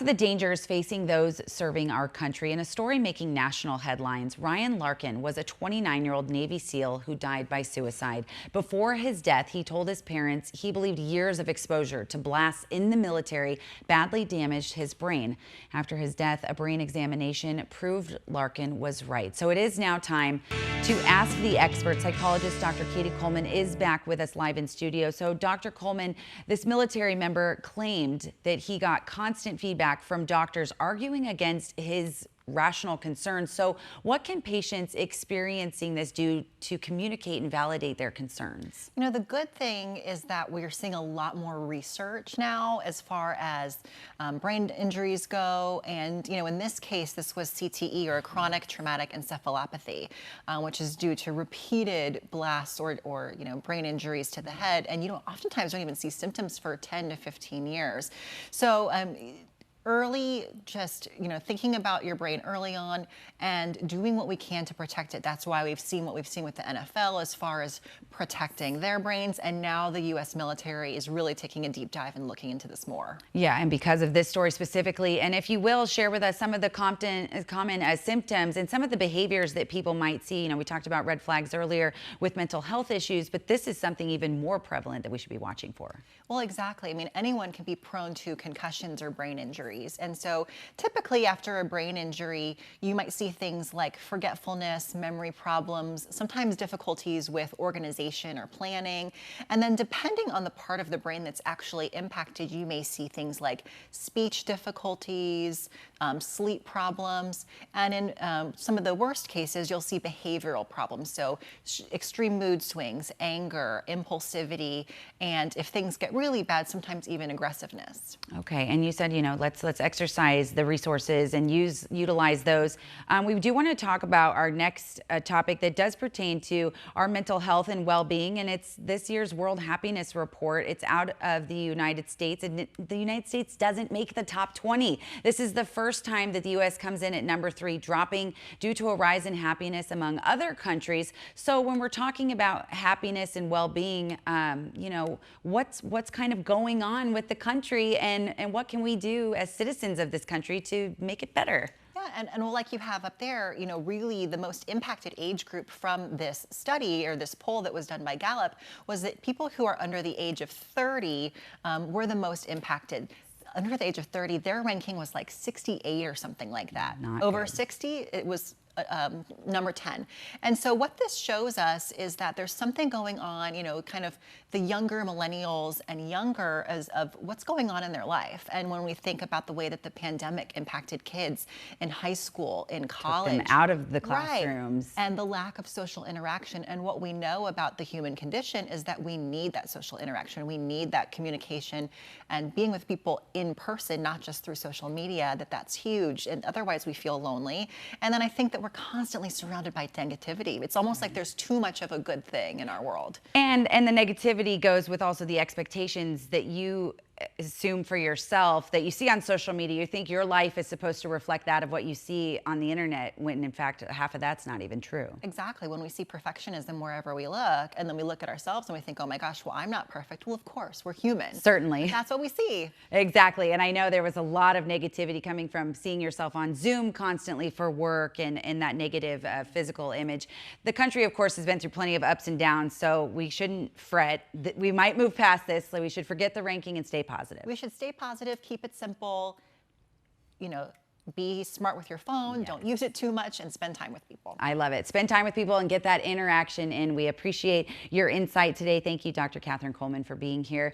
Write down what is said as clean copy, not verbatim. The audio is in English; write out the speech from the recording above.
The dangers facing those serving our country. In a story making national headlines, Ryan Larkin was a 29-year-old Navy SEAL who died by suicide. Before his death, he told his parents he believed years of exposure to blasts in the military badly damaged his brain. After his death, a brain examination proved Larkin was right. So it is now time to ask the expert. Psychologist Dr. Coleman is back with us live in studio. So Dr. Coleman, this military member claimed that he got constant feedback from doctors arguing against his rational concerns. So what can patients experiencing this do to communicate and validate their concerns? You know, the good thing is that we're seeing a lot more research now as far as brain injuries go. And, you know, in this case, this was CTE, or chronic traumatic encephalopathy, which is due to repeated blasts or brain injuries to the head. And, you know, oftentimes don't even see symptoms for 10 to 15 years. So, early, just, thinking about your brain early on and doing what we can to protect it. That's why we've seen what we've seen with the NFL as far as protecting their brains. And now the U.S. military is really taking a deep dive and looking into this more. Yeah, and because of this story specifically, and if you will, share with us some of the common symptoms and some of the behaviors that people might see. You know, we talked about red flags earlier with mental health issues, but this is something even more prevalent that we should be watching for. Well, exactly. I mean, anyone can be prone to concussions or brain injuries. And so typically after a brain injury, you might see things like forgetfulness, memory problems, sometimes difficulties with organization or planning. And then depending on the part of the brain that's actually impacted, you may see things like speech difficulties, sleep problems, and in some of the worst cases, you'll see behavioral problems. So extreme mood swings, anger, impulsivity, and if things get really bad, sometimes even aggressiveness. Okay, and you said, let's exercise the resources and utilize those. We do want to talk about our next topic that does pertain to our mental health and well-being, and it's this year's World Happiness Report. It's out of the United States, and the United States doesn't make the top 20. This is the first time that the U.S. comes in at number 3, dropping due to a rise in happiness among other countries. So when we're talking about happiness and well-being, what's kind of going on with the country, and what can we do as citizens of this country to make it better? Yeah, and like you have up there, really the most impacted age group from this study or this poll that was done by Gallup was that people who are under the age of 30 were the most impacted. Under the age of 30, their ranking was like 68 or something like that. Not Over good. 60, it was number 10. And so what this shows us is that there's something going on, kind of the younger millennials and younger of what's going on in their life. And when we think about the way that the pandemic impacted kids in high school, in college. Took them out of the classrooms. Right. And the lack of social interaction. And what we know about the human condition is that we need that social interaction. We need that communication and being with people in person, not just through social media, that's huge. And otherwise we feel lonely. And then I think that we're constantly surrounded by negativity. It's almost like there's too much of a good thing in our world. And the negativity goes with also the expectations that you assume for yourself, that you see on social media. You think your life is supposed to reflect that of what you see on the internet, when in fact half of that's not even true. Exactly. When we see perfectionism wherever we look, and then we look at ourselves and we think, oh my gosh, well, I'm not perfect. Well, of course, we're human. Certainly. That's what we see. Exactly. And I know there was a lot of negativity coming from seeing yourself on Zoom constantly for work and that negative physical image. The country, of course, has been through plenty of ups and downs, so we shouldn't fret. We might move past this, so we should forget the ranking and stay positive. We should stay positive, keep it simple, be smart with your phone, Yes. Don't use it too much, and spend time with people. I love it. Spend time with people and get that interaction in. We appreciate your insight today. Thank you, Dr. Katherine Kuhlman, for being here.